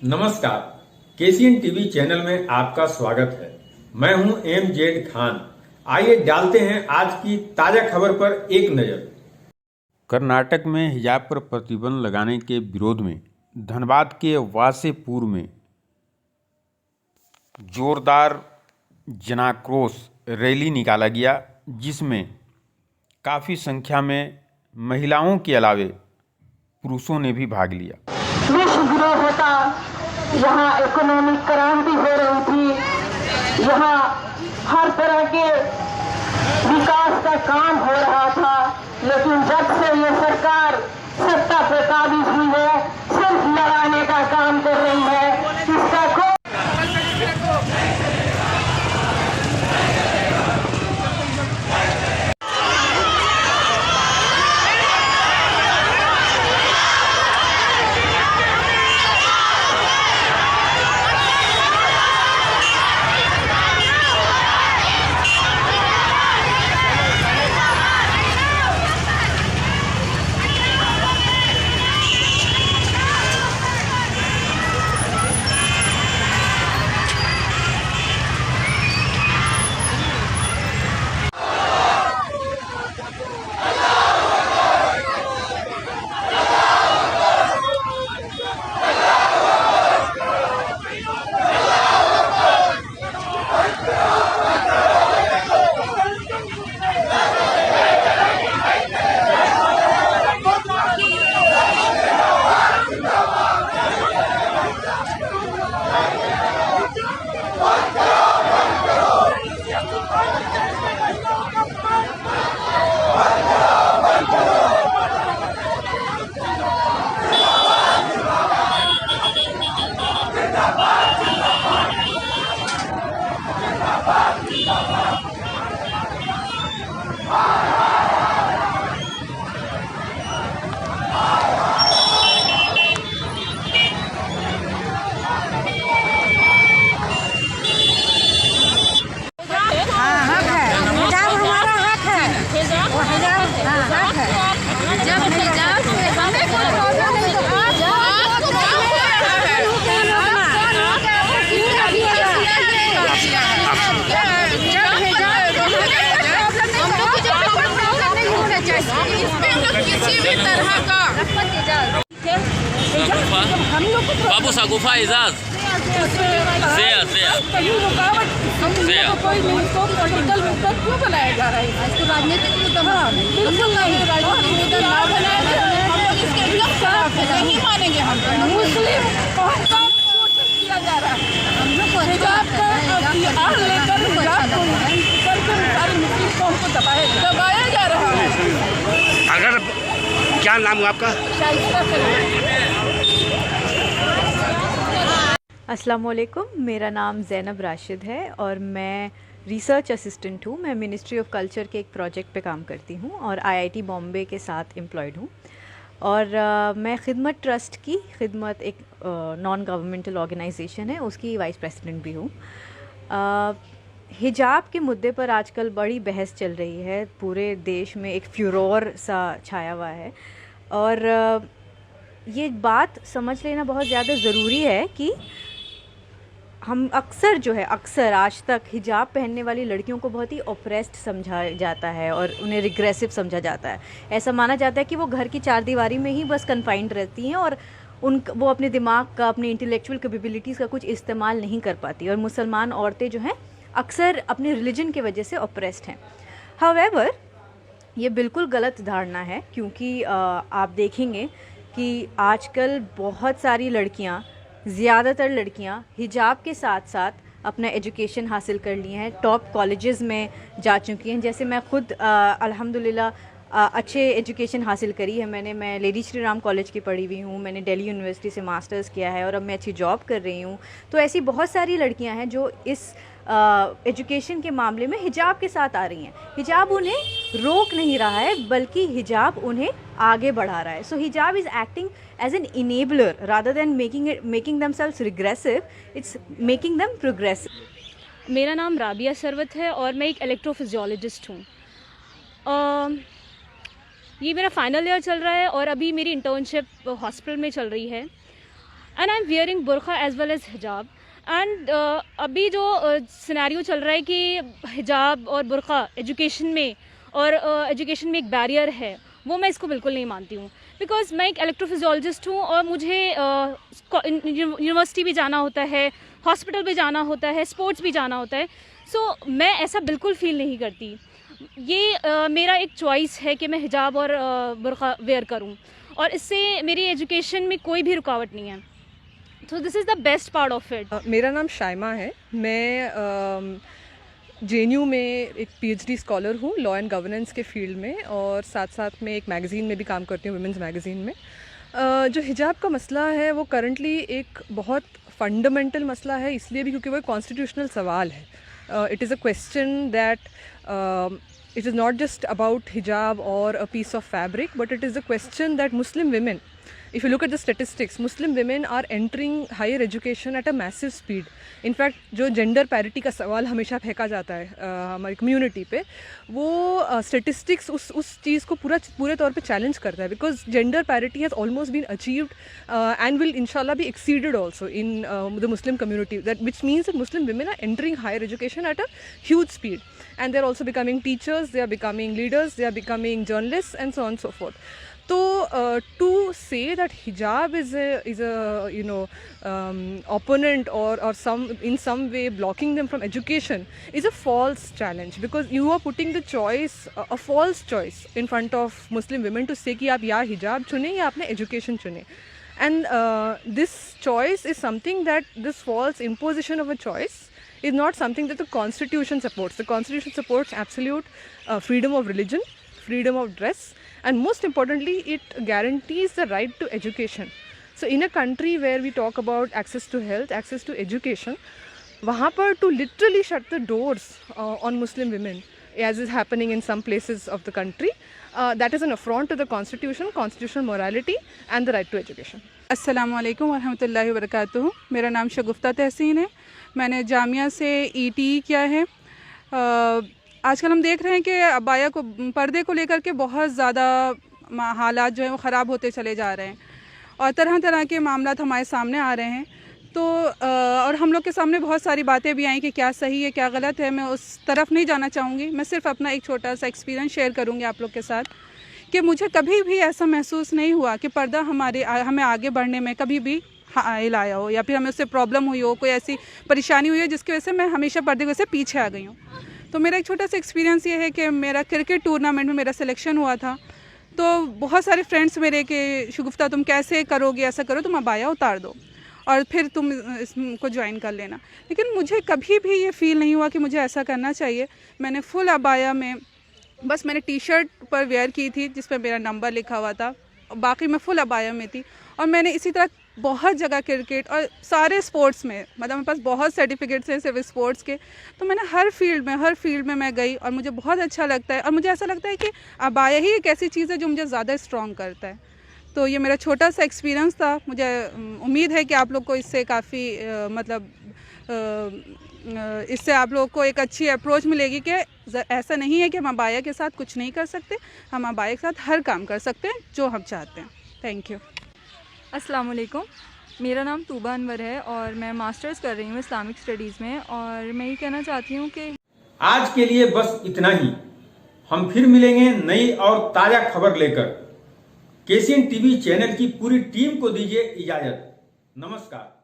नमस्कार, KCN TV channel में आपका स्वागत है। मैं हूं एम.जेड. खान। आइए डालते हैं आज की ताजा खबर पर एक नजर। कर्नाटक में हिजाब पर प्रतिबंध लगाने के विरोध में धनबाद के वासेपुर में जोरदार जनाक्रोश रैली निकाला गया, जिसमें काफ़ी संख्या में महिलाओं के अलावे पुरुषों ने भी भाग लिया। विश्व विरोध होता, यहाँ इकोनॉमिक क्रांति हो रही थी, यहाँ हर तरह के विकास का काम हो रहा था, लेकिन जब से ये सरकार सत्ता पे काबिज हुई है, सिर्फ लड़ाने का काम कर रही है। इसका बाबू सागुफा एजाज कोई इसको पॉलिटिकल मुद्दा क्यों बनाया जा रहा है? इसको राजनीतिक मुद्दा बिल्कुल नहीं, राजनीतिक मुद्दा ना बनाया जाए। हम लोग इसके खिलाफ नहीं मानेंगे। हम मुस्लिम कौम का शोषण किया जा रहा है। हम लोग को हिजाब का लेकर हिजाब करके सारी मुस्लिम कौम को दबाया जा रहा है। अगर क्या नाम है आपका? अस्सलाम वालेकुम, मेरा नाम ज़ैनब राशिद है और मैं रिसर्च असिस्टेंट हूँ। मैं मिनिस्ट्री ऑफ कल्चर के एक प्रोजेक्ट पे काम करती हूँ और आईआईटी बॉम्बे के साथ एम्प्लॉयड हूँ। और मैं खिदमत ट्रस्ट की खिदमत एक नॉन गवर्नमेंटल ऑर्गेनाइजेशन है, उसकी वाइस प्रेसिडेंट भी हूँ। हिजाब के मुद्दे पर आजकल बड़ी बहस चल रही है, पूरे देश में एक फ्यूरोर सा छाया हुआ है और ये बात समझ लेना बहुत ज़्यादा ज़रूरी है कि हम अक्सर आज तक हिजाब पहनने वाली लड़कियों को बहुत ही ऑप्रेस्ड समझा जाता है और उन्हें रिग्रेसिव समझा जाता है। ऐसा माना जाता है कि वो घर की चार दीवारी में ही बस कन्फाइंड रहती हैं और वो अपने दिमाग का, अपने इंटेलेक्चुअल कैपेबिलिटीज़ का कुछ इस्तेमाल नहीं कर पाती। और मुसलमान औरतें जो हैं अक्सर अपने रिलीजन की वजह से ऑप्रेस्ड हैं। हाउएवर ये बिल्कुल गलत धारणा है, क्योंकि आप देखेंगे कि आजकल बहुत सारी लड़कियां, ज़्यादातर लड़कियां हिजाब के साथ साथ अपना एजुकेशन हासिल कर लिए हैं, टॉप कॉलेजेस में जा चुकी हैं। जैसे मैं ख़ुद अल्हम्दुलिल्लाह अच्छे एजुकेशन हासिल करी है। मैं लेडी श्री राम कॉलेज की पढ़ी हुई हूँ, मैंने दिल्ली यूनिवर्सिटी से मास्टर्स किया है और अब मैं अच्छी जॉब कर रही हूँ। तो ऐसी बहुत सारी लड़कियाँ हैं जो इस एजुकेशन के मामले में हिजाब के साथ आ रही हैं। हिजाब उन्हें रोक नहीं रहा है, बल्कि हिजाब उन्हें आगे बढ़ा रहा है। So hijab is acting as an enabler rather than making themselves regressive, it's making them progressive. मेरा नाम राबिया सरवत है और मैं एक इलेक्ट्रोफिजियोलॉजिस्ट हूँ। ये मेरा फाइनल ईयर चल रहा है और अभी मेरी इंटर्नशिप हॉस्पिटल में चल रही है। एंड आई एम वियरिंग बुरखा एज वेल एज हिजाब। एंड अभी जो सिनेरियो चल रहा है कि हिजाब और बुरखा एजुकेशन में और एजुकेशन में एक बैरियर है, वो मैं इसको बिल्कुल नहीं मानती हूँ। बिकॉज मैं एक इलेक्ट्रोफिजियोलॉजिस्ट हूँ और मुझे यूनिवर्सिटी भी जाना होता है, हॉस्पिटल भी जाना होता है, स्पोर्ट्स भी जाना होता है। सो मैं ऐसा बिल्कुल फील नहीं करती। ये मेरा एक चॉइस है कि मैं हिजाब और बुरखा वेयर करूँ, और इससे मेरी एजुकेशन में कोई भी रुकावट नहीं है। तो this is the best part of it. मेरा नाम शाइमा है। मैं JNU में एक PhD स्कॉलर हूँ लॉ एंड गवर्नेंस के फील्ड में, और साथ साथ में एक मैगज़ीन में भी काम करती हूँ, वुमेंस मैगज़ीन में। जो हिजाब का मसला है वो करंटली एक बहुत फंडामेंटल मसला है, इसलिए भी क्योंकि वो एक कॉन्स्टिट्यूशनल सवाल है। It is a question that it is not just about hijab or a piece of fabric, but it is a question that Muslim women, if you look at the statistics, Muslim women are entering higher education at a massive speed. In fact, जो gender parity का सवाल हमेशा फेंका जाता है हमारी community पे, वो statistics उस चीज़ को पूरे तौर पे चैलेंज करता है, because gender parity has almost been achieved and will inshallah be exceeded also in the Muslim community, that which means that Muslim women are entering higher education at a huge speed, and they are also becoming teachers, they are becoming leaders, they are becoming journalists, and so on and so forth. So to say that hijab is a opponent or in some way blocking them from education is a false challenge, because you are putting the choice, a false choice in front of Muslim women to say कि आप या hijab चुने या आपने education चुने. And this choice is something that, this false imposition of a choice is not something that the Constitution supports. The Constitution supports absolute freedom of religion, freedom of dress, and most importantly, it guarantees the right to education. So in a country where we talk about access to health, access to education, वहाँ पर to literally shut the doors on Muslim women, as is happening in some places of the country, that is an affront to the Constitution, constitutional morality, and the right to education. अस्सलाम वालेकुम वरहमतुल्लाहि वबरकातुहू। मेरा नाम शगुफ्ता तहसीन है। मैंने जामिया से ETE किया है। आजकल हम देख रहे हैं कि अबाया को, पर्दे को लेकर के बहुत ज़्यादा हालात जो हैं वो ख़राब होते चले जा रहे हैं, और तरह तरह के मामला हमारे सामने आ रहे हैं। तो और हम लोग के सामने बहुत सारी बातें भी आई कि क्या सही है क्या गलत है। मैं उस तरफ नहीं जाना चाहूँगी। मैं सिर्फ अपना एक छोटा सा एक्सपीरियंस शेयर करूँगी आप लोग के साथ कि मुझे कभी भी ऐसा महसूस नहीं हुआ कि पर्दा हमें आगे बढ़ने में कभी भी हाइल आया हो, या फिर हमें उससे प्रॉब्लम हुई हो, कोई ऐसी परेशानी हुई हो जिसकी वजह से मैं हमेशा पर्दे की वजह से पीछे आ गई हूँ। तो मेरा एक छोटा सा एक्सपीरियंस ये है कि मेरा क्रिकेट टूर्नामेंट में मेरा सिलेक्शन हुआ था। तो बहुत सारे फ्रेंड्स मेरे कि शगुफ्ता तुम कैसे करोगे, ऐसा करो, तुम अबाया उतार दो और फिर तुम इसको ज्वाइन कर लेना। लेकिन मुझे कभी भी ये फ़ील नहीं हुआ कि मुझे ऐसा करना चाहिए। मैंने फुल अबाया में, बस मैंने टी-शर्ट पर वेयर की थी जिस पर मेरा नंबर लिखा हुआ था, बाकी मैं फुल अबाया में थी। और मैंने इसी तरह बहुत जगह क्रिकेट और सारे स्पोर्ट्स में, मतलब मेरे पास बहुत सर्टिफिकेट्स हैं सिर्फ स्पोर्ट्स के, तो मैंने हर फील्ड में मैं गई और मुझे बहुत अच्छा लगता है। और मुझे ऐसा लगता है कि अबाया ही एक ऐसी चीज़ है जो मुझे ज़्यादा स्ट्रॉन्ग करता है। तो ये मेरा छोटा सा एक्सपीरियंस था। मुझे उम्मीद है कि आप लोग को इससे काफ़ी इससे आप लोग को एक अच्छी अप्रोच मिलेगी कि ऐसा नहीं है कि हम अबाया के साथ कुछ नहीं कर सकते, हम अबाया के साथ हर काम कर सकते हैं जो हम चाहते हैं। Thank you. अस्सलाम वालेकुम, मेरा नाम तूबा अनवर है और मैं मास्टर्स कर रही हूँ इस्लामिक स्टडीज़ में। और मैं ये कहना चाहती हूँ कि आज के लिए बस इतना ही। हम फिर मिलेंगे नई और ताज़ा खबर लेकर। KCN TV चैनल की पूरी टीम को दीजिए इजाजत। नमस्कार।